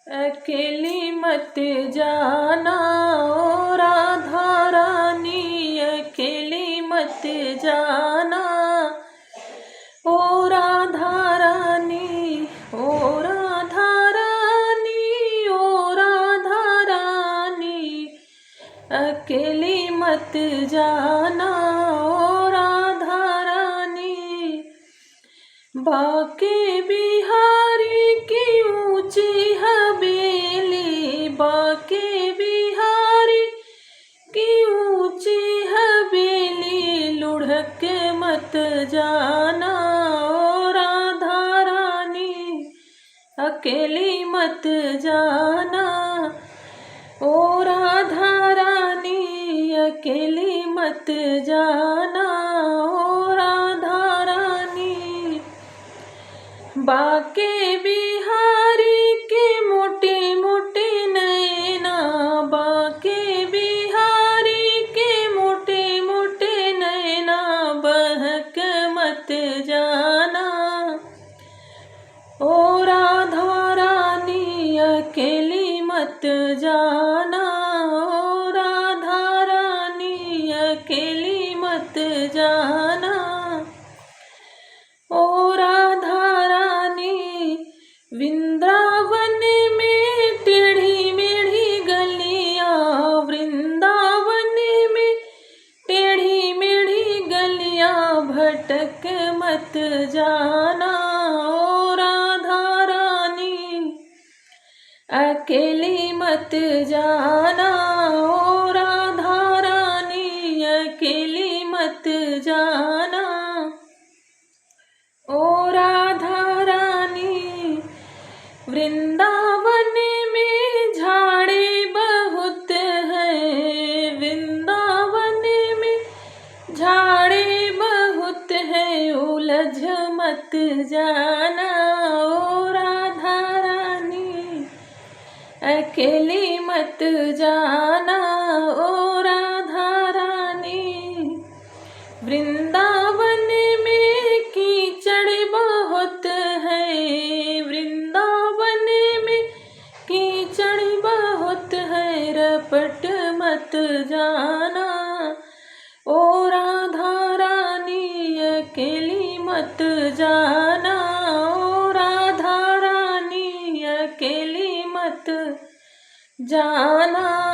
अकेली मत जाना ओ राधा रानी, अकेली मत जाना ओ राधा रानी, ओ राधा रानी, ओ राधा रानी, अकेली मत जाना ओ राधा रानी। बाके बिहारी की ऊंची हवेली, बाके बिहारी की ऊंची हवेली, लुढ़क मत जाना ओ राधा रानी, अकेली मत जाना ओ राधा रानी, अकेली मत जाना ओ राधा रानी। बाके बिहारी के मोटे मोटे नैना, बाके बिहारी के मोटे मोटे नैना, बहक मत जाना ओ राधा रानी, अकेली मत जाना ओ राधा रानी, अकेली मत जाना ओ राधा रानी। वृंदावन में टेढ़ी मेढ़ी गलियां, वृंदावन में टेढ़ी मेढ़ी गलियां, भटक मत जाना ओ राधा रानी, अकेली मत जाना ओ राधा रानी, अकेली मत जाना ओ राधा रानी। वृंदावन में झाड़े बहुत हैं, वृंदावन में झाड़े बहुत हैं, उलझ मत जाना ओ राधा रानी, अकेली मत जाना ओ राधा रानी। वृंदावन में कीचड़ बहुत है, वृंदावन में कीचड़ बहुत है, रपट मत जाना ओ राधा रानी, अकेली मत जाना ओ राधा रानी, अकेली मत जाना।